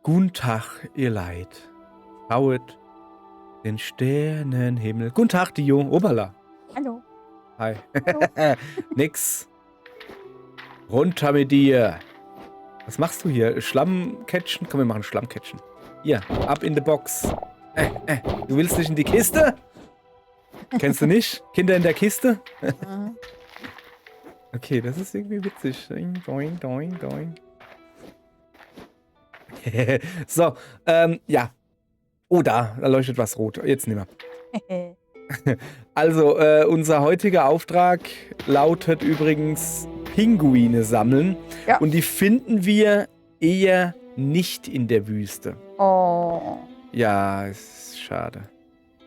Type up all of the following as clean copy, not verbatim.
Guten Tag, ihr Leid. Schauet den Sternenhimmel. Guten Tag, Dio. Obala. Hallo. Hi. Hallo. Nix. Runter mit dir. Was machst du hier? Schlammcatchen? Komm, wir machen Schlammcatchen. Hier, ab in the box. Du willst nicht in die Kiste? Kennst du nicht? Kinder in der Kiste? Mhm. Okay, das ist irgendwie witzig. Doing, doing, doing. So, ja. Oh, da leuchtet was rot. Jetzt nehmen wir. Also, unser heutiger Auftrag lautet übrigens Pinguine sammeln. Ja. Und die finden wir eher nicht in der Wüste. Oh. Ja, ist schade.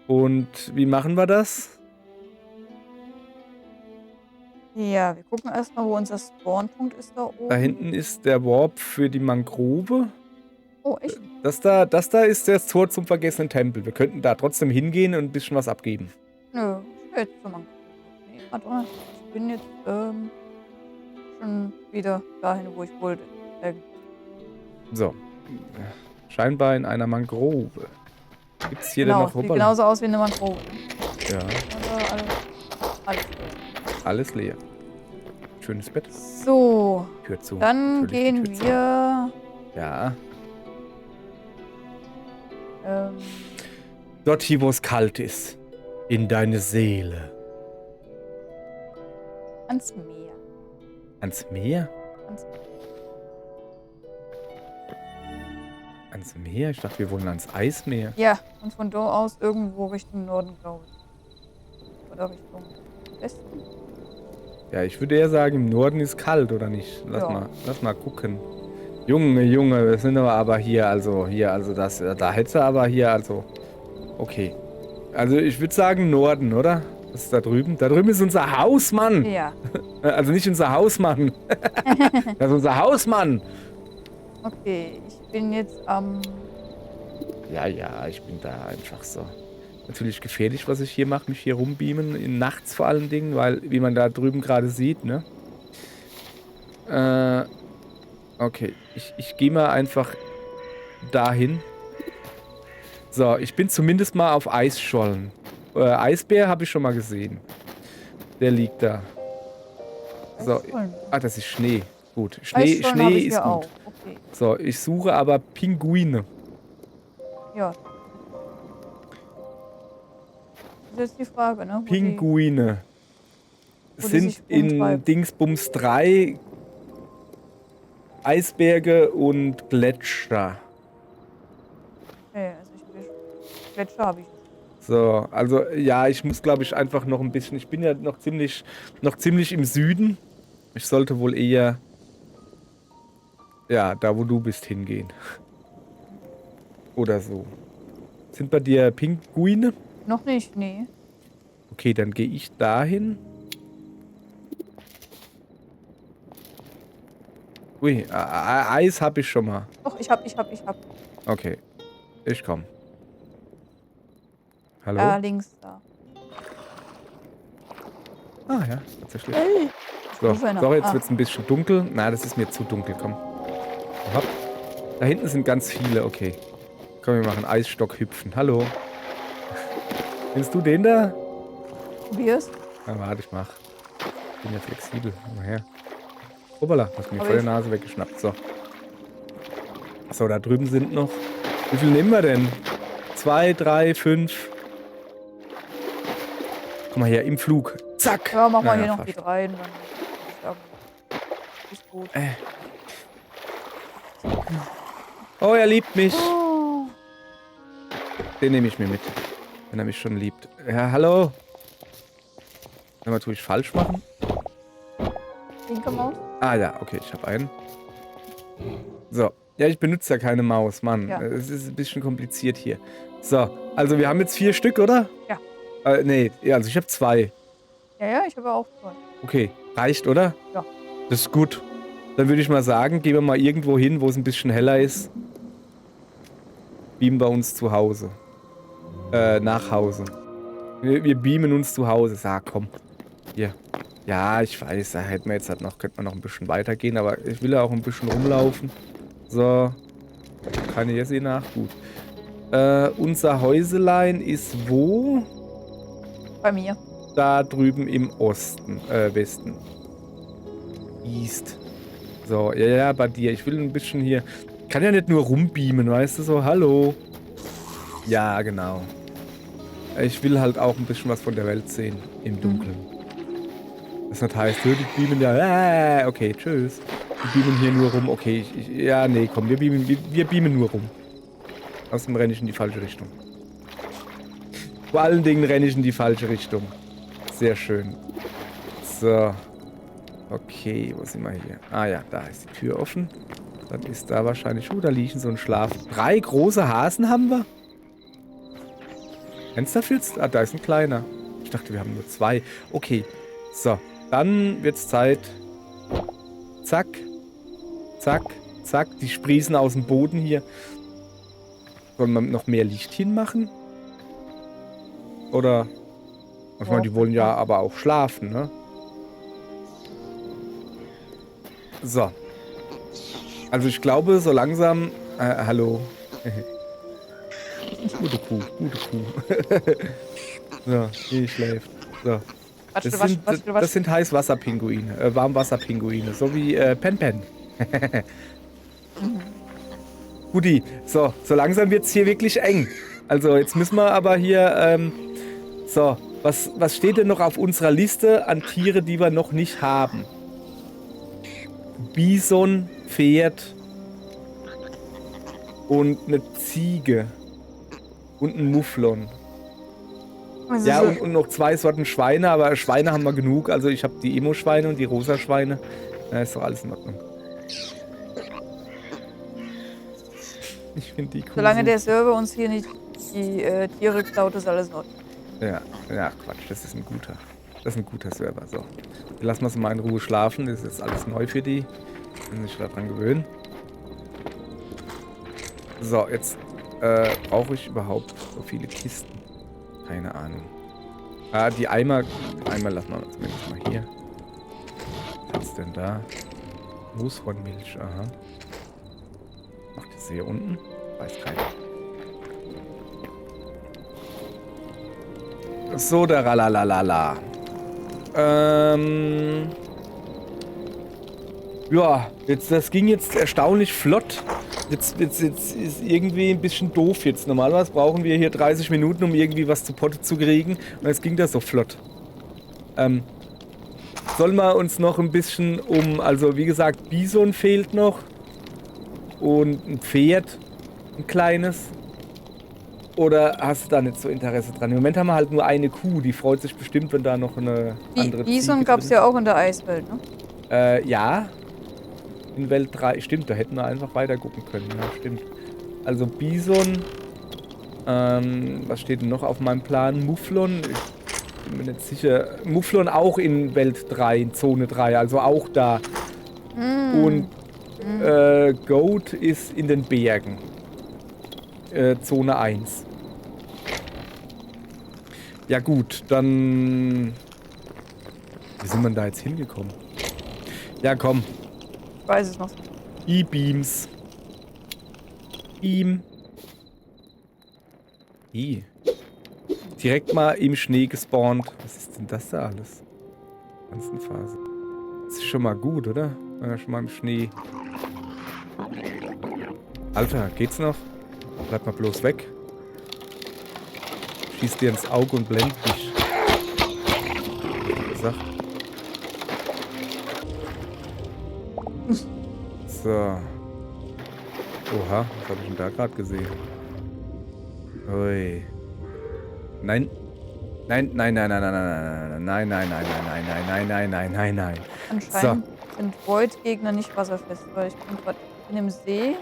Und wie machen wir das? Ja, wir gucken erstmal, wo unser Spawnpunkt ist da oben. Da hinten ist der Warp für die Mangrove. Oh, echt? Das da ist das Tor zum vergessenen Tempel. Wir könnten da trotzdem hingehen und ein bisschen was abgeben. Nö, ich will jetzt zur Mangrove. Nee, warte mal. Ich bin jetzt schon wieder dahin, wo ich wollte. So. Scheinbar in einer Mangrove. Gibt es hier Genau, denn noch sieht Hoppala? genauso aus wie eine Mangrove. Ja, Also alles. alles leer. Schönes Bett. So, Tür zu. dann Natürlich die gehen Tür zu. wir Ja. Dorthin, wo es kalt ist. In deine Seele. ans Meer. Ans Meer? Ans Meer. Ans Meer? Ich dachte, wir wollen ans Eismeer. Ja, und von dort aus irgendwo Richtung Norden, glaube ich. Oder Richtung Westen. Ja, ich würde eher sagen, im Norden ist kalt, oder nicht? Lass mal gucken. Junge, wir sind aber hier, da hätte sie aber hier, also, okay. Also, ich würde sagen Norden, oder? Das ist da drüben. Da drüben ist unser Hausmann. Ja. Also nicht unser Hausmann. Das ist unser Hausmann. Okay, ich bin jetzt am... Ja, ich bin da einfach so. Natürlich gefährlich, was ich hier mache, mich hier rumbeamen, nachts vor allen Dingen, weil, wie man da drüben gerade sieht, ne? Okay, ich gehe mal einfach dahin. So, ich bin zumindest mal auf Eisschollen. Eisbär habe ich schon mal gesehen. Der liegt da. So, das ist Schnee. Gut, Schnee ist gut. Auch. Okay. So, ich suche aber Pinguine. Ja. Das ist jetzt die Frage, ne? Pinguine sind in Dingsbums 3 Eisberge und Gletscher. Okay, also Gletscher habe ich. So, also ja, ich muss glaube ich einfach noch ein bisschen, ich bin ja noch ziemlich im Süden. Ich sollte wohl eher, ja, da wo du bist hingehen. Oder so. Sind bei dir Pinguine? Noch nicht, nee. Okay, dann gehe ich dahin. Ui, Eis habe ich schon mal. Doch, ich hab. Okay, ich komm. Hallo? Da links da. Ah ja, tatsächlich. Hey. So, sorry, jetzt wird es ein bisschen dunkel. Na, das ist mir zu dunkel, komm. Hopp. Da hinten sind ganz viele, okay. Komm, wir machen Eisstock hüpfen. Hallo. Nimmst du den da? Probier's. Na, warte, ich mach. Ich bin ja flexibel. Komm mal her. Hoppala, hast mir vor der Nase weggeschnappt. So. So, da drüben sind noch. Wie viel nehmen wir denn? 2, 3, 5. Guck mal her, im Flug. Zack. Ja, machen wir hier noch die 3. Dann ist gut. Oh, er liebt mich. Oh. Den nehme ich mir mit. Wenn er mich schon liebt. Ja, hallo. Was tue ich falsch machen? Linke Maus? Ah ja, okay, ich habe einen. So. Ja, ich benutze ja keine Maus, Mann. Ja. Es ist ein bisschen kompliziert hier. So, also wir haben jetzt 4 Stück, oder? Ja. Nee, ja, also ich habe 2. Ja, ich habe auch 2. Okay, reicht, oder? Ja. Das ist gut. Dann würde ich mal sagen, gehen wir mal irgendwo hin, wo es ein bisschen heller ist. Beamen wir uns zu Hause. Nach Hause. Wir beamen uns zu Hause. Sag, komm. Hier. Ja, ich weiß, da hätten wir jetzt halt noch, könnte man noch ein bisschen weitergehen, aber ich will ja auch ein bisschen rumlaufen. So. keine Jessie nach. Gut. Unser Häuselein ist wo? Bei mir. Da drüben im Osten, Westen. East. So, ja, bei dir. Ich will ein bisschen hier... Kann ja nicht nur rumbeamen, weißt du, so, hallo. Ja, genau. Ich will halt auch ein bisschen was von der Welt sehen, im Dunkeln. Das nicht heißt, die beamen ja, okay, tschüss. Die beamen hier nur rum, okay, ja, nee, komm, wir beamen nur rum. Außerdem renne ich in die falsche Richtung. Vor allen Dingen renne ich in die falsche Richtung. Sehr schön. So. Okay, wo sind wir hier? Ah ja, da ist die Tür offen. Dann ist da wahrscheinlich... da liegen so ein Schlaf. 3 große Hasen haben wir? Fensterfilz? Ah, da ist ein kleiner. Ich dachte, wir haben nur 2. Okay. So, dann wird's Zeit. Zack. Zack. Zack. Die sprießen aus dem Boden hier. Sollen wir noch mehr Licht hinmachen? Oder... Ich meine, die wollen ja aber auch schlafen, ne? So. Also ich glaube, so langsam... hallo. Gute Kuh, gute Kuh. So, die schläft. So. Das sind Heißwasserpinguine, Warmwasserpinguine, so wie Pen. Guti, so langsam wird es hier wirklich eng. Also jetzt müssen wir aber hier, so, was steht denn noch auf unserer Liste an Tiere, die wir noch nicht haben? Bison, Pferd und eine Ziege und ein Mufflon. Also Ja, so und noch 2 Sorten Schweine, aber Schweine haben wir genug. Also ich habe die Emo-Schweine und die Rosa-Schweine. Ja, ist doch alles in Ordnung. Ich finde die cool. Solange der Server uns hier nicht die Tiere klaut, ist alles in Ordnung. Ja, Quatsch, das ist ein guter. Das ist ein guter Server. So. Lassen wir es mal in Ruhe schlafen. Das ist jetzt alles neu für die. Müssen sich daran gewöhnen. So, jetzt brauche ich überhaupt so viele Kisten. Keine Ahnung. Ah, die Eimer lassen wir zumindest mal hier. Was ist denn da? Mooshornmilch, aha. Macht das hier unten? Weiß keiner. So, der Ralalala. Ja, das ging jetzt erstaunlich flott. Jetzt ist irgendwie ein bisschen doof jetzt. Normalerweise brauchen wir hier 30 Minuten, um irgendwie was zu Potte zu kriegen. Und jetzt ging das so flott. Sollen wir uns noch ein bisschen also wie gesagt, Bison fehlt noch. Und ein Pferd, ein kleines. Oder hast du da nicht so Interesse dran? Im Moment haben wir halt nur eine Kuh, die freut sich bestimmt, wenn da noch eine andere Bison gab es ja auch in der Eiswelt, ne? Ja. In Welt 3. Stimmt, da hätten wir einfach weiter gucken können. Ja, stimmt. Also Bison. Was steht denn noch auf meinem Plan? Mufflon. Ich bin mir nicht sicher. Mufflon auch in Welt 3, in Zone 3. Also auch da. Und Goat ist in den Bergen. Zone 1. Ja gut, dann... Wie sind wir da jetzt hingekommen? Ja, komm. Ich weiß es noch. E-Beams. Beam. Direkt mal im Schnee gespawnt. Was ist denn das da alles? Ganzen Phase. Das ist schon mal gut, oder? Wenn wir schon mal im Schnee. Alter, geht's noch? Bleib mal bloß weg. Schieß dir ins Auge und blend dich. So. So. Oha, was habe ich denn da gerade gesehen? Ui. Nein. Nein, nein, nein, nein, nein, nein, nein, nein, nein, nein, nein, nein, nein, nein, nein, nein. Anscheinend sind Void-Gegner nicht wasserfest, weil ich bin gerade in dem See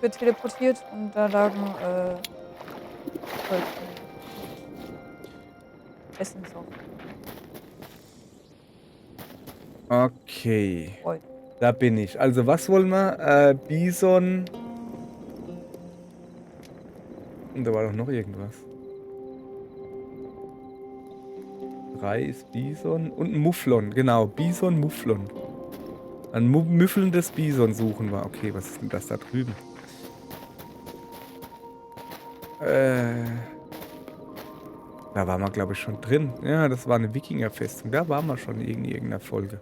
geteleportiert und da lagen Essen so. Okay. Void. Da bin ich. Also was wollen wir? Bison. Und da war doch noch irgendwas. 3 ist Bison und ein Mufflon. Genau, Bison, Mufflon. Ein müffelndes Bison suchen wir. Okay, was ist denn das da drüben? Da waren wir, glaube ich, schon drin. Ja, das war eine Wikingerfestung. Da waren wir schon in irgendeiner Folge.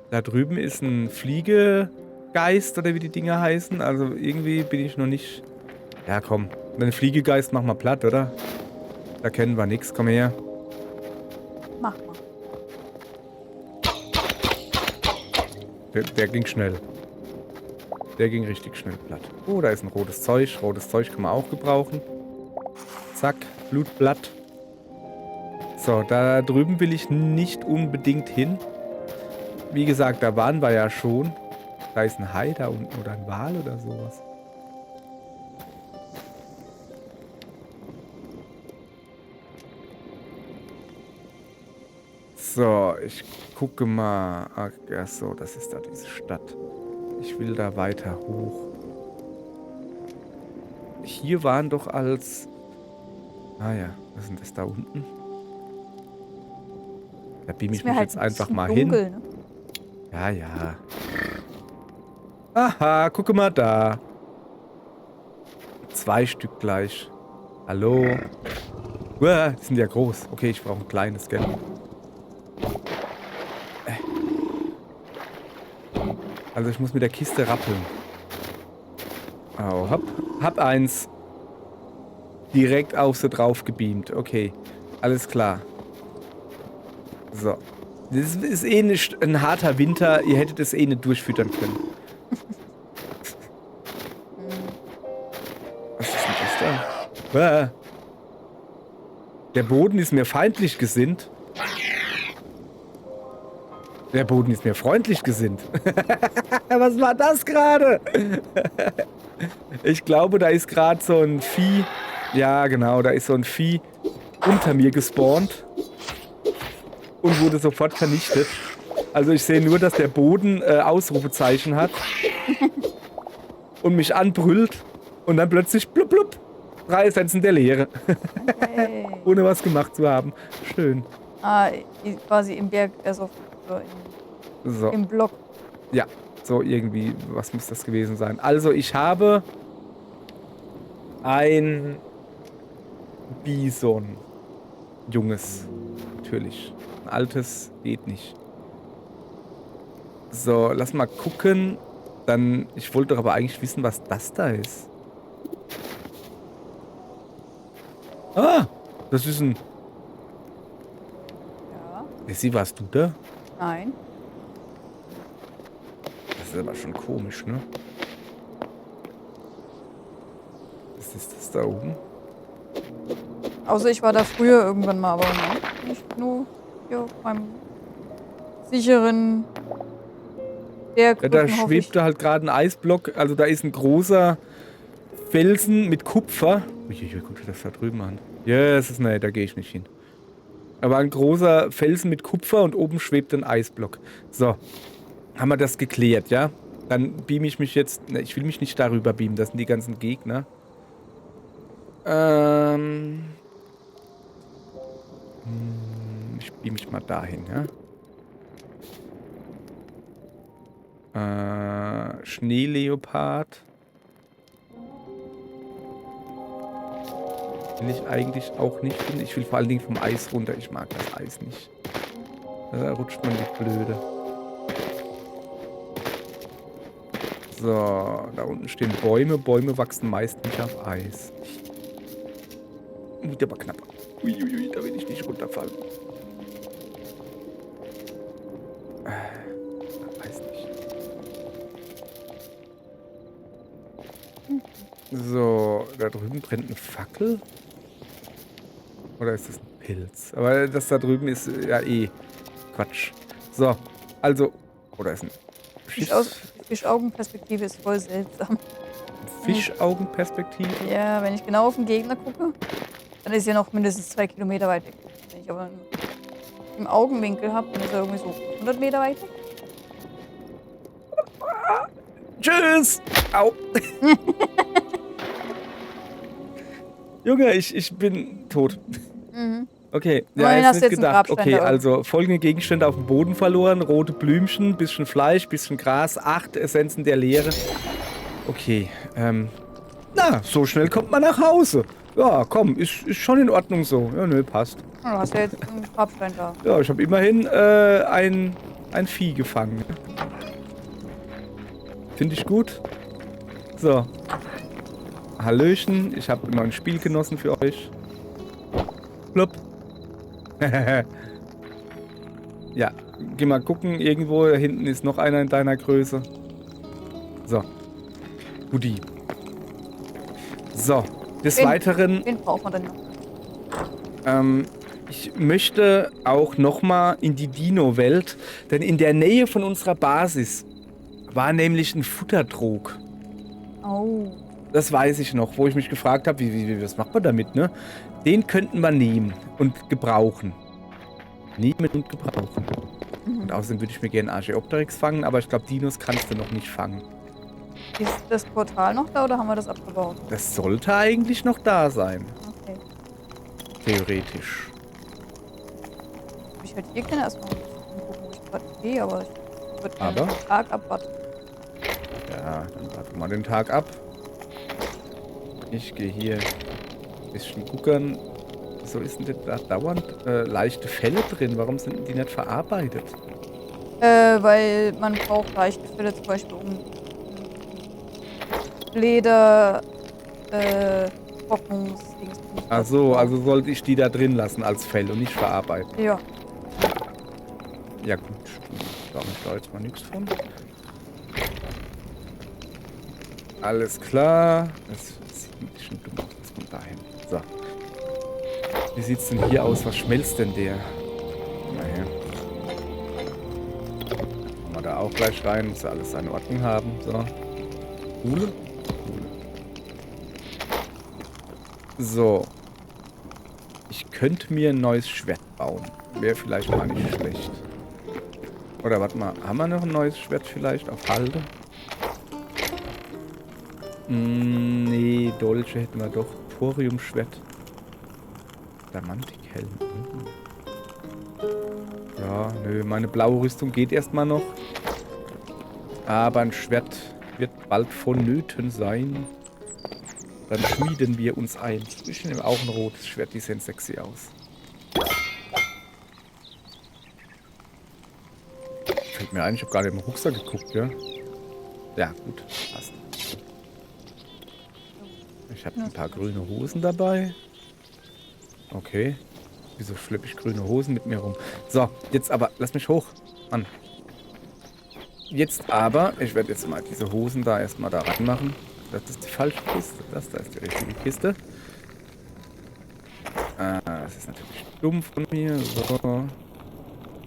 Da drüben ist ein Fliegegeist, oder wie die Dinger heißen. Also irgendwie bin ich noch nicht... Ja, komm. Den Fliegegeist machen wir platt, oder? Da kennen wir nichts. Komm her. Mach mal. Der ging schnell. Der ging richtig schnell platt. Oh, da ist ein rotes Zeug. Rotes Zeug kann man auch gebrauchen. Zack, Blutblatt. So, da drüben will ich nicht unbedingt hin. Wie gesagt, da waren wir ja schon. Da ist ein Hai da unten oder ein Wal oder sowas. So, ich gucke mal. Ach ja, so, das ist da diese Stadt. Ich will da weiter hoch. Hier waren doch als... Ah ja, was ist denn das da unten? Da beam ich mich jetzt einfach mal hin. Dunkel, ne? Ja, ja. Aha, gucke mal da. 2 Stück gleich. Hallo. Uah, die sind ja groß. Okay, ich brauche ein kleines, gell? Also ich muss mit der Kiste rappeln. Oh, hab eins. Direkt auf sie drauf gebeamt. Okay, alles klar. So. Das ist eh nicht ein harter Winter. Ihr hättet es eh nicht durchfüttern können. Was ist denn das da? Ah. Der Boden ist mir feindlich gesinnt. Der Boden ist mir freundlich gesinnt. Was war das gerade? Ich glaube, da ist gerade so ein Vieh. Ja, genau, da ist so ein Vieh unter mir gespawnt. Und wurde sofort vernichtet. Also ich sehe nur, dass der Boden Ausrufezeichen hat. Und mich anbrüllt. Und dann plötzlich blub blub. 3 Essenzen der Leere. Okay. Ohne was gemacht zu haben. Schön. Ah, quasi im Berg, also So. im Block. Ja, so irgendwie, was muss das gewesen sein? Also ich habe ein Bison. Junges. Natürlich. Ein altes geht nicht. So, lass mal gucken. Dann, ich wollte doch aber eigentlich wissen, was das da ist. Ah, das ist ein... Ja. Nessie, warst du da? Nein. Das ist aber schon komisch, ne? Was ist das da oben? Außer ich war da früher irgendwann mal, aber nicht nur hier auf meinem sicheren Berg. Ja, da schwebte halt gerade ein Eisblock. Also da ist ein großer Felsen mit Kupfer. Uiuiui, guck dir das da drüben an. Ja, das ist... Nee, da gehe ich nicht hin. Aber ein großer Felsen mit Kupfer und oben schwebt ein Eisblock. So. Haben wir das geklärt, ja? Dann beam ich mich jetzt... Ne, ich will mich nicht darüber beamen. Das sind die ganzen Gegner. Ich beam mich mal dahin, ja? Schneeleopard. Will ich eigentlich auch nicht hin. Ich will vor allen Dingen vom Eis runter. Ich mag das Eis nicht. Da rutscht man wie blöde. So, da unten stehen Bäume. Bäume wachsen meist nicht auf Eis. Der war knapp. Uiuiui, da will ich nicht runterfallen. Weiß nicht. So, da drüben brennt eine Fackel. Oder ist das ein Pilz? Aber das da drüben ist ja eh Quatsch. So, also... Oder ist ein Fischaugenperspektive ist voll seltsam. Fischaugenperspektive? Ja, wenn ich genau auf den Gegner gucke, dann ist er noch mindestens 2 Kilometer weit weg. Wenn ich aber im Augenwinkel habe, dann ist er irgendwie so 100 Meter weit weg. Tschüss! Au! Junge, ich bin tot. Mhm. Okay, ja, Immerhin jetzt hast du nicht jetzt einen gedacht. Grabstein Okay, da also folgende Gegenstände auf dem Boden verloren. Rote Blümchen, bisschen Fleisch, bisschen Gras, 8 Essenzen der Leere. Okay, na, so schnell kommt man nach Hause. Ja, komm, ist schon in Ordnung so. Ja, nö, passt. Du hast ja jetzt einen Grabstein da. Ja, ich habe immerhin ein Vieh gefangen. Finde ich gut. So. Hallöchen, ich habe immer ein Spielgenossen für euch. Plupp. Ja, geh mal gucken. Irgendwo da hinten ist noch einer in deiner Größe. So. Guti. So. Des Weiteren, Wen braucht man denn noch? ich möchte auch nochmal in die Dino-Welt, denn in der Nähe von unserer Basis war nämlich ein Futtertrog. Oh. Das weiß ich noch, wo ich mich gefragt habe, was macht man damit, ne? Den könnten wir nehmen und gebrauchen. Nehmen und gebrauchen. Und außerdem würde ich mir gerne Archaeopteryx fangen, aber ich glaube, Dinos kannst du noch nicht fangen. Ist das Portal noch da oder haben wir das abgebaut? Das sollte eigentlich noch da sein. Okay. Theoretisch. Ich halt hier gerne erstmal gucken, wo ich gerade gehe, aber ich würde gerne Aber? den Tag abwarten. Ja, dann warten wir mal den Tag ab. Ich gehe hier ein bisschen gucken. Wieso ist denn da dauernd leichte Fälle drin? Warum sind die nicht verarbeitet? Weil man braucht leichte Fälle zum Beispiel um Leder, Trocknungsdings. Ach so, also sollte ich die da drin lassen als Fell und nicht verarbeiten. Ja. Ja gut, da habe ich da jetzt mal nichts von. Alles klar. Das sieht ein bisschen dumm aus, das kommt dahin. So. Wie sieht's denn hier aus? Was schmelzt denn der? Naja. Machen wir da auch gleich rein, muss ja alles seine Ordnung haben. So. Coole? Coole. So. Ich könnte mir ein neues Schwert bauen. Wäre vielleicht mal nicht schlecht. Oder warte mal, haben wir noch ein neues Schwert vielleicht auf Halde? Nee, Dolche hätten wir doch. Thorium-Schwert. Damantikhelm. Ja, nö, meine blaue Rüstung geht erstmal noch. Aber ein Schwert wird bald vonnöten sein. Dann schmieden wir uns ein. Ich nehme auch ein rotes Schwert, die sehen sexy aus. Fällt mir ein, ich habe gerade im Rucksack geguckt, ja? Ja, gut, passt. Ich habe ein paar grüne Hosen dabei. Okay. Wieso schleppe ich grüne Hosen mit mir rum? So, jetzt aber, lass mich hoch. Mann. Jetzt aber, ich werde jetzt mal diese Hosen da erstmal da reinmachen. Das ist die falsche Kiste. Das da ist die richtige Kiste. Das ist natürlich dumm von mir. So.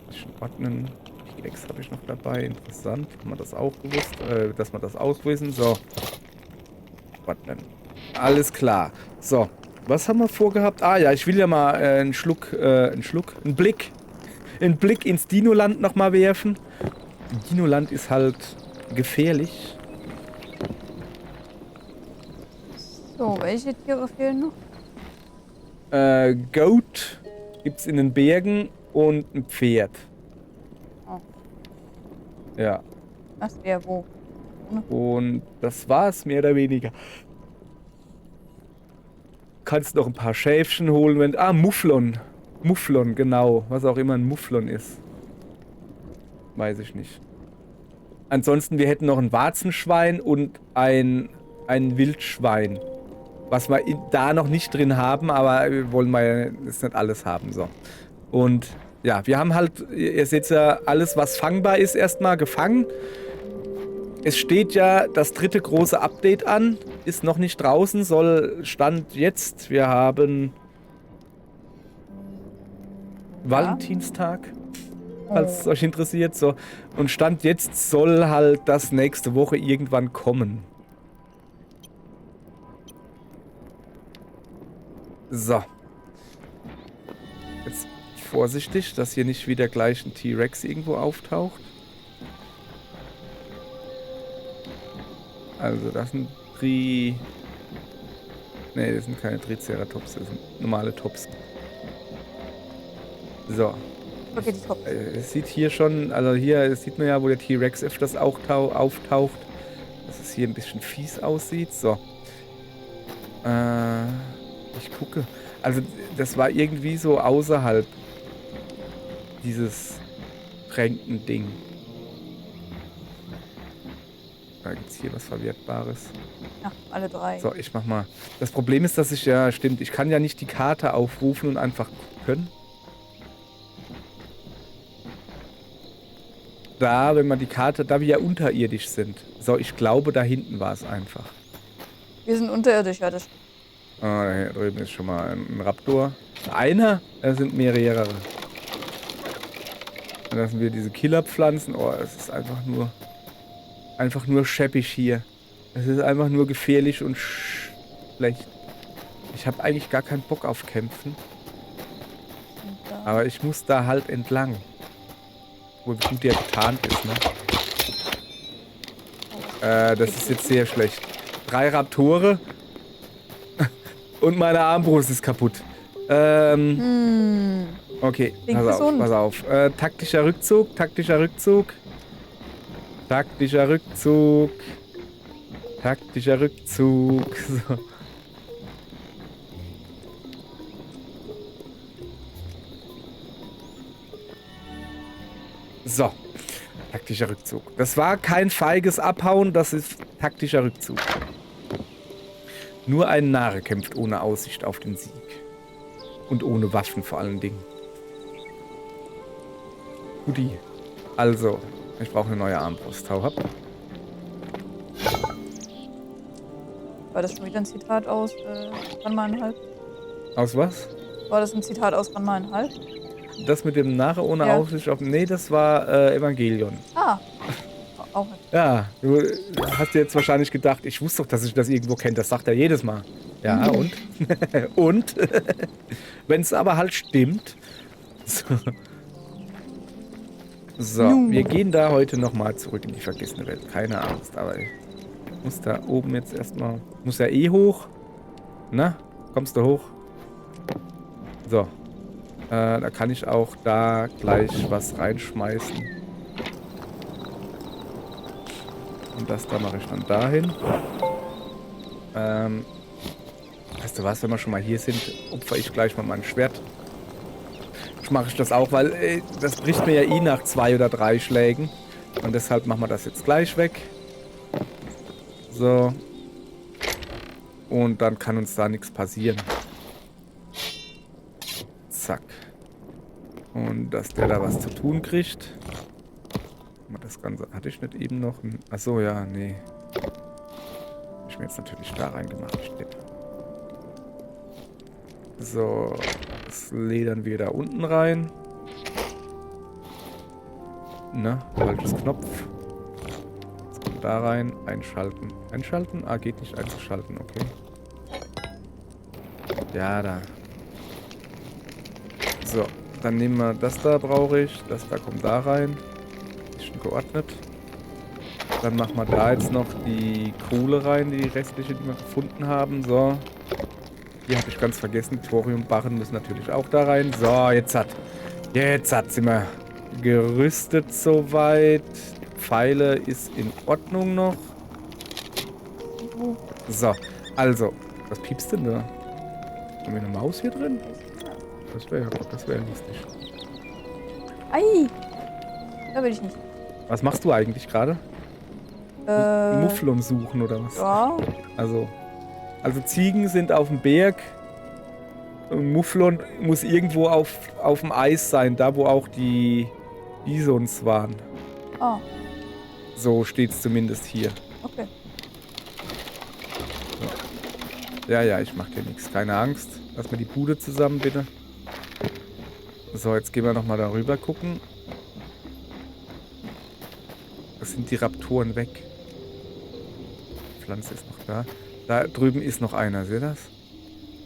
Bisschen ordnen. T-Rex habe ich noch dabei. Interessant. Haben wir das auch gewusst? Dass wir das auswissen. So. Ordnen. Alles klar. So. Was haben wir vorgehabt? Ah ja, ich will ja mal einen Blick ins Dinoland nochmal werfen. Dinoland ist halt gefährlich. So, welche Tiere fehlen noch? Goat gibt's in den Bergen und ein Pferd. Oh. Ja. Ach, der wo? Und das war's mehr oder weniger. Kannst noch ein paar Schäfchen holen, wenn... Ah, Mufflon. Mufflon, genau. Was auch immer ein Mufflon ist. Weiß ich nicht. Ansonsten, wir hätten noch ein Warzenschwein und ein Wildschwein. Was wir da noch nicht drin haben, aber wir wollen mal das nicht alles haben. So. Und ja, wir haben halt, ihr seht ja, alles, was fangbar ist, erstmal gefangen. Es steht ja das 3. große Update an. Ist noch nicht draußen, soll Stand jetzt. Wir haben Valentinstag, falls es euch interessiert. So. Und Stand jetzt soll halt das nächste Woche irgendwann kommen. So. Jetzt vorsichtig, dass hier nicht wieder gleich ein T-Rex irgendwo auftaucht. Also das sind Ne, das sind keine Triceratops, das sind normale Tops. So. Okay, die Kopf. Es sieht hier schon, also hier sieht man ja, wo der T-Rex öfters auch auftaucht, dass es hier ein bisschen fies aussieht. So. Ich gucke. Also das war irgendwie so außerhalb dieses Tränken-Ding. Da gibt es hier was Verwertbares. Ja, alle 3. So, ich mach mal. Das Problem ist, dass ich kann ja nicht die Karte aufrufen und einfach gucken. Da, wenn man die Karte, da wir ja unterirdisch sind. So, ich glaube, da hinten war es einfach. Wir sind unterirdisch, ja, das stimmt. Ah, da drüben ist schon mal ein Raptor. Einer? Es sind mehrere. Dann lassen wir diese Killerpflanzen. Oh, es ist einfach nur scheppig hier. Es ist einfach nur gefährlich und schlecht. Ich habe eigentlich gar keinen Bock auf Kämpfen. Aber ich muss da halt entlang. Wo gut der getarnt ist, ne? Das ist jetzt sehr schlecht. 3 Raptore. Und meine Armbrust ist kaputt. Okay, pass auf. Taktischer Rückzug, taktischer Rückzug. Taktischer Rückzug. Taktischer Rückzug. So. So. Taktischer Rückzug. Das war kein feiges Abhauen, das ist taktischer Rückzug. Nur ein Narr kämpft ohne Aussicht auf den Sieg. Und ohne Waffen vor allen Dingen. Guti. Also, ich brauche eine neue Armbrust. Hau ab. War das schon wieder ein Zitat aus Ranma einhalb? Aus was? War das ein Zitat aus Ranma einhalb? Das mit dem Narr ohne Aussicht auf... Nee, das war Evangelion. Ah. Auch nicht. Ja, du hast dir jetzt wahrscheinlich gedacht, ich wusste doch, dass ich das irgendwo kenne. Das sagt er jedes Mal. Ja, und? Und? Wenn es aber halt stimmt. So, wir gehen da heute nochmal zurück in die vergessene Welt. Keine Angst, aber ich muss da oben jetzt erstmal... Muss ja eh hoch. Na, kommst du hoch? So. Da kann ich auch da gleich was reinschmeißen. Und das da mache ich dann dahin. Weißt du was, wenn wir schon mal hier sind, opfer ich gleich mal mein Schwert. Mache ich das auch, weil das bricht mir ja eh nach 2 oder 3 Schlägen. Und deshalb machen wir das jetzt gleich weg. So. Und dann kann uns da nichts passieren. Zack. Und dass der da was zu tun kriegt. Das Ganze hatte ich nicht eben noch. Achso, ja, nee. Hab ich mir jetzt natürlich da reingemacht. So. Das ledern wir da unten rein. Na, falsches Knopf. Jetzt kommt da rein. Einschalten. Einschalten? Ah, geht nicht einzuschalten, okay. Ja, da. So, dann nehmen wir das da, brauche ich. Das da kommt da rein. Ist schon geordnet. Dann machen wir da jetzt noch die Kohle rein, die restliche, die wir gefunden haben. So. Hier habe ich ganz vergessen, Thoriumbarren müssen natürlich auch da rein. So, jetzt sind wir gerüstet soweit. Pfeile ist in Ordnung noch. So, also, was piepst denn da? Haben wir eine Maus hier drin? Das wäre lustig. Ei! Da will ich nicht. Was machst du eigentlich gerade? Mufflon suchen oder was? Ja. Also Ziegen sind auf dem Berg. Mufflon muss irgendwo auf dem Eis sein, da wo auch die Bisons waren. Ah. So steht es zumindest hier. Okay. So. Ja, ich mach dir nichts. Keine Angst. Lass mal die Bude zusammen, bitte. So, jetzt gehen wir nochmal darüber gucken. Das sind die Raptoren weg. Die Pflanze ist noch da. Da drüben ist noch einer, seht ihr das?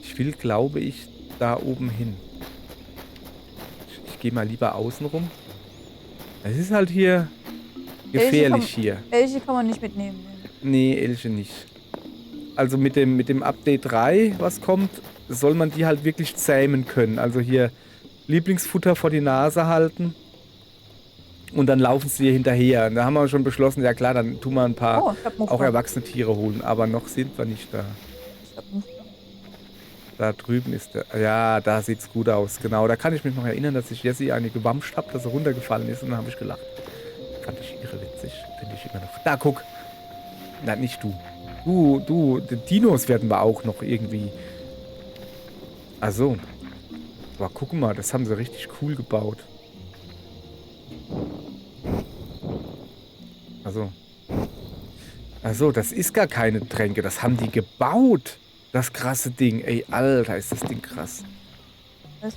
Ich will, glaube ich, da oben hin. Ich gehe mal lieber außen rum. Es ist halt hier gefährlich hier. Elche kann man nicht mitnehmen. Nee, Elche nicht. Also mit dem Update 3, was kommt, soll man die halt wirklich zähmen können. Also hier Lieblingsfutter vor die Nase halten und dann laufen sie dir hinterher. Und da haben wir schon beschlossen, ja klar, dann tun wir ein paar Oh, ich hab auch Mufflon. erwachsene Tiere holen. Aber noch sind wir nicht da. Ich hab Mufflon. Da drüben ist der. Ja, da sieht's gut aus. Genau, da kann ich mich noch erinnern, dass ich Jessie eine gewamscht habe, dass er runtergefallen ist und dann habe ich gelacht. Fand ich irre witzig. Finde ich immer noch. Da, guck. Nein, nicht du. Die Dinos werden wir auch noch irgendwie. Also. Aber guck mal, das haben sie richtig cool gebaut. Also, das ist gar keine Tränke. Das haben die gebaut. Das krasse Ding. Ey, Alter, ist das Ding krass. Was?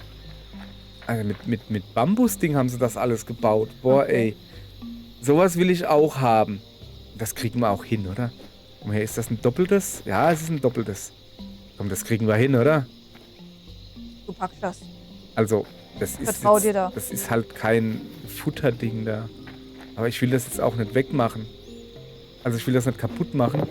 Also mit Bambusding haben sie das alles gebaut. Boah, Okay. ey. Sowas will ich auch haben. Das kriegen wir auch hin, oder? Komm her, ist das ein doppeltes? Ja, es ist ein doppeltes. Komm, das kriegen wir hin, oder? Du packst das. Also, das ist Vertrau dir da. das ist halt kein Futterding da. Aber ich will das jetzt auch nicht wegmachen. Also ich will das nicht kaputt machen.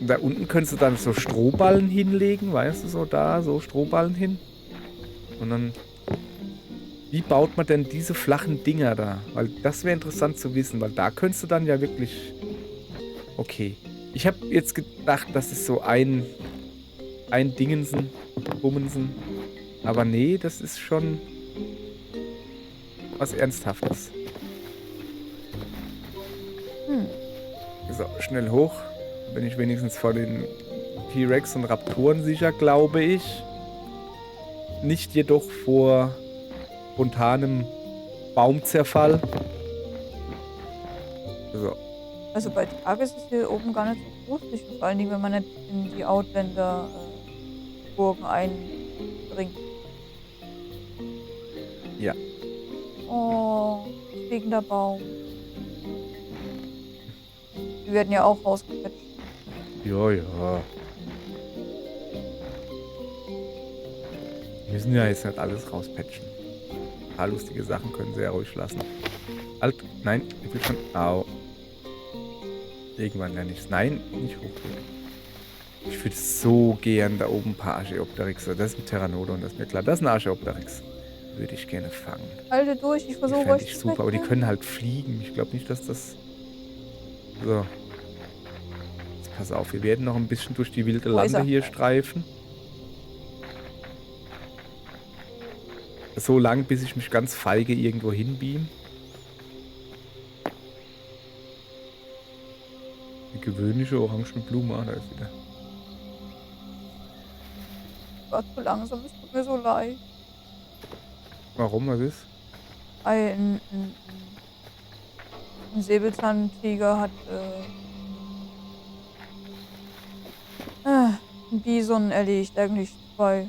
Da unten könntest du dann so Strohballen hinlegen, weißt du, so da, so Strohballen hin. Und dann... Wie baut man denn diese flachen Dinger da? Weil das wäre interessant zu wissen, weil da könntest du dann ja wirklich... Okay. Ich habe jetzt gedacht, das ist so ein Dingensen, Bummensen. Aber nee, das ist schon was Ernsthaftes. So, schnell hoch. Bin ich wenigstens vor den T-Rex und Raptoren sicher, glaube ich. Nicht jedoch vor spontanem Baumzerfall. So. Also bei Tag ist es hier oben gar nicht so gruselig. Vor allen Dingen, wenn man nicht in die Outlander Burgen eindringt. Ja. Oh, fliegender Baum. Die werden ja auch rausgepatcht. Ja, ja. Wir müssen ja jetzt nicht alles rauspatchen. Ein paar lustige Sachen können sie ja ruhig lassen. Halt, nein, ich will schon. Au. Irgendwann lerne ich's. Nein, nicht hochgehen. Ich würde so gern da oben ein paar Archaeopteryxe. Das ist ein Pteranodon, das ist mir klar. Das ist ein Archaeopteryx. Würde ich gerne fangen. Halte durch, ich Die versuche fände euch ich zu super, aber die retten. können halt fliegen. Ich glaube nicht, dass das... So. Jetzt pass auf, wir werden noch ein bisschen durch die wilde Wo ist Lande er? hier streifen. So lang, bis ich mich ganz feige irgendwo hinbeam. Die gewöhnliche orangene Blume, da ist wieder. War zu langsam, es tut mir so leid. Warum, was ist? Ein Säbelzahntiger hat einen Bison erlegt, eigentlich 2.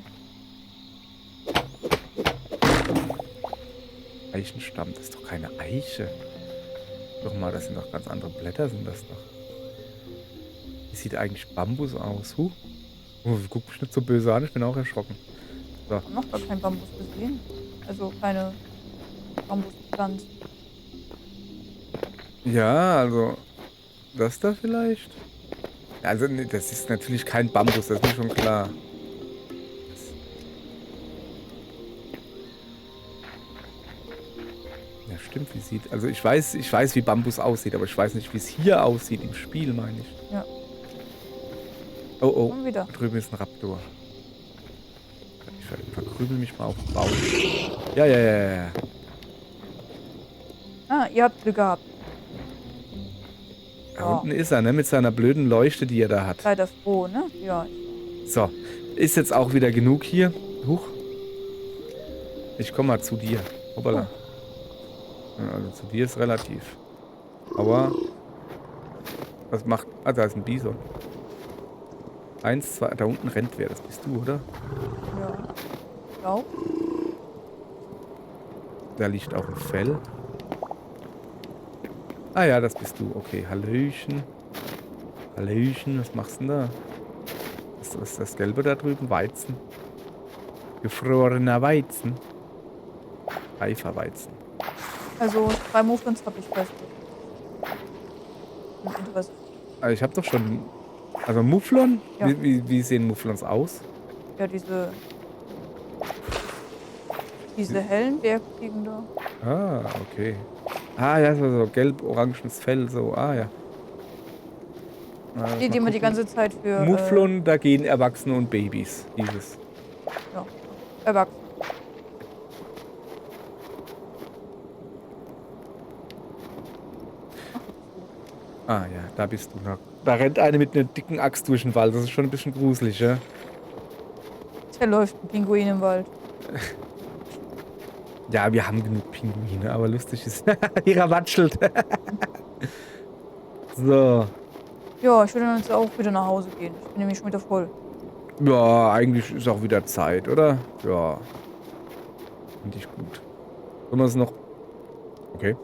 Eichenstamm, das ist doch keine Eiche. Doch mal, das sind doch ganz andere Blätter, sind das doch. Wie sieht eigentlich Bambus aus? Oh, guck mich nicht so böse an, ich bin auch erschrocken. Ich habe noch gar keinen Bambus gesehen. Also keine Bambuspflanzen. Ja, also, das da vielleicht? Also, nee, das ist natürlich kein Bambus, das ist mir schon klar. Ja, stimmt, wie sieht... Also, ich weiß, wie Bambus aussieht, aber ich weiß nicht, wie es hier aussieht, im Spiel, meine ich. Ja. Oh, oh, Und wieder. da drüben ist ein Raptor. Ich verkrümel mich mal auf den Baum. Ja, ja, ja, ja. Ah, ihr habt Glück gehabt. Da Ja. unten ist er, ne? Mit seiner blöden Leuchte, die er da hat. Seid ihr froh, ne? Ja. So, ist jetzt auch wieder genug hier. Huch. Ich komme mal zu dir. Hoppala. Ja, also zu dir ist relativ. Aber... Was macht... Ah, da ist ein Bison. 1, 2... Da unten rennt wer. Das bist du, oder? Ja. Glaub. Da liegt auch ein Fell. Ah ja, das bist du. Okay, Hallöchen. Hallöchen, was machst du denn da? Was ist das Gelbe da drüben? Weizen. Gefrorener Weizen. Eiferweizen. Also 3 Muffins habe ich fest. Interesse. Also ich habe doch schon... Also Mufflon? Ja. Wie sehen Mufflons aus? Ja, diese Diese hellen Bergziegen da. Ah, okay. Ah, ja, so gelb-orangenes Fell, so. Ah, ja. Die Mal immer die gucken. ganze Zeit für Mufflon, da gehen Erwachsene und Babys. Dieses. ja, Erwachsene. Ah, ja, da bist du noch. Da rennt eine mit einer dicken Axt durch den Wald. Das ist schon ein bisschen gruselig, ja? Da läuft ein Pinguin im Wald. Ja, wir haben genug Pinguine, aber lustig ist. Ihrer watschelt. So. Ja, ich würde dann jetzt auch wieder nach Hause gehen. Ich bin nämlich schon wieder voll. Ja, eigentlich ist auch wieder Zeit, oder? Ja. Finde ich gut. Sollen wir es noch. Okay.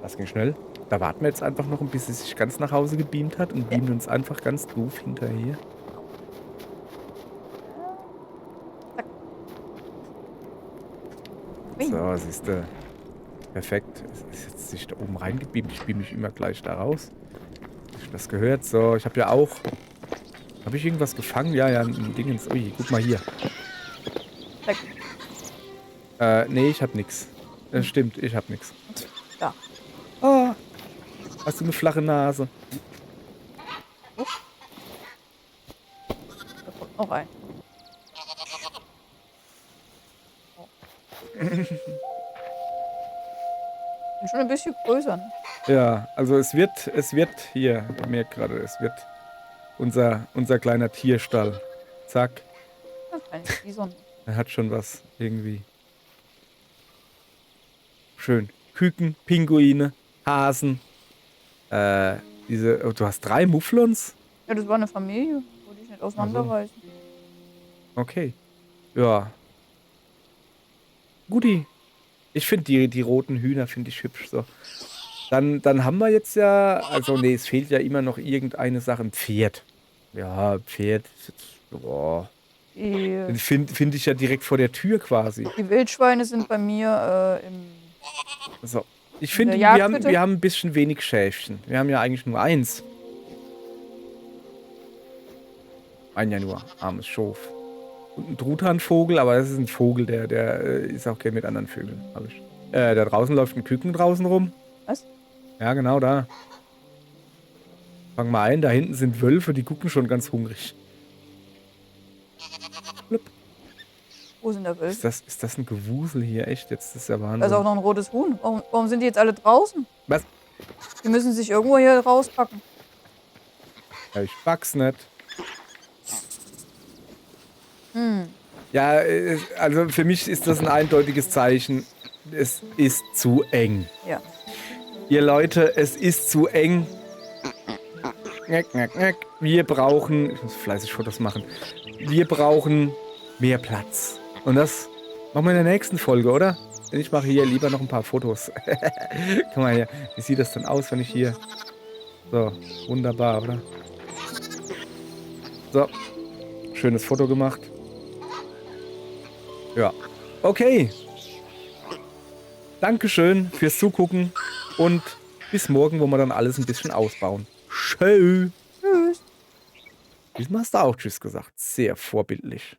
Das ging schnell. Da warten wir jetzt einfach noch, bis sie sich ganz nach Hause gebeamt hat und beamen uns einfach ganz doof hinterher. So, siehst du. Perfekt. Es ist jetzt sich da oben reingebeamt. Ich beam mich immer gleich da raus. Hab ich das gehört? So, ich habe ja auch. Habe ich irgendwas gefangen? Ja, ja, ein Dingens. Ui, guck mal hier. Weg. Nee, ich hab nix. Stimmt, ich hab nix. Da. Ah, hast du eine flache Nase? Da kommt noch ein. Oh. Bin schon ein bisschen größer, ne? Ja, also es wird hier, ich merke gerade, es wird unser kleiner Tierstall. Zack, Das ist eigentlich die Sonne. er hat schon was irgendwie. Schön. Küken, Pinguine, Hasen. Oh, du hast 3 Mufflons? Ja, das war eine Familie. Wollte ich nicht auseinanderreißen. Okay. Ja. Guti. Ich finde die roten Hühner finde ich hübsch so. Dann haben wir jetzt ja, also nee, es fehlt ja immer noch irgendeine Sache. Ein Pferd. Ja, Pferd. Ist jetzt, boah. Den finde ich ja direkt vor der Tür quasi. Die Wildschweine sind bei mir im. So. Ich In finde, der wir Jagdhütte? haben ein bisschen wenig Schäfchen. Wir haben ja eigentlich nur eins. Ein ja nur, armes Schof. Und ein Truthahnvogel, aber das ist ein Vogel, der ist auch gerne mit anderen Vögeln. Hab ich. Da draußen läuft ein Küken draußen rum. Was? Ja, genau da. Fang mal ein, da hinten sind Wölfe, die gucken schon ganz hungrig. Blub. Wo sind der Wölfe? Ist das ein Gewusel hier? Echt? Jetzt ist ja Wahnsinn. Da ist auch noch ein rotes Huhn. Warum sind die jetzt alle draußen? Was? Die müssen sich irgendwo hier rauspacken. Ja, ich pack's nicht. Hm. Ja, also für mich ist das ein eindeutiges Zeichen. Es ist zu eng. Ja. Ihr Leute, es ist zu eng. Wir brauchen, ich muss fleißig Fotos machen. Wir brauchen mehr Platz. Und das machen wir in der nächsten Folge, oder? Ich mache hier lieber noch ein paar Fotos. Guck mal hier, wie sieht das denn aus, wenn ich hier... So, wunderbar, oder? So, schönes Foto gemacht. Ja, okay. Dankeschön fürs Zugucken und bis morgen, wo wir dann alles ein bisschen ausbauen. Schön. Tschüss. Diesmal hast du auch Tschüss gesagt. Sehr vorbildlich.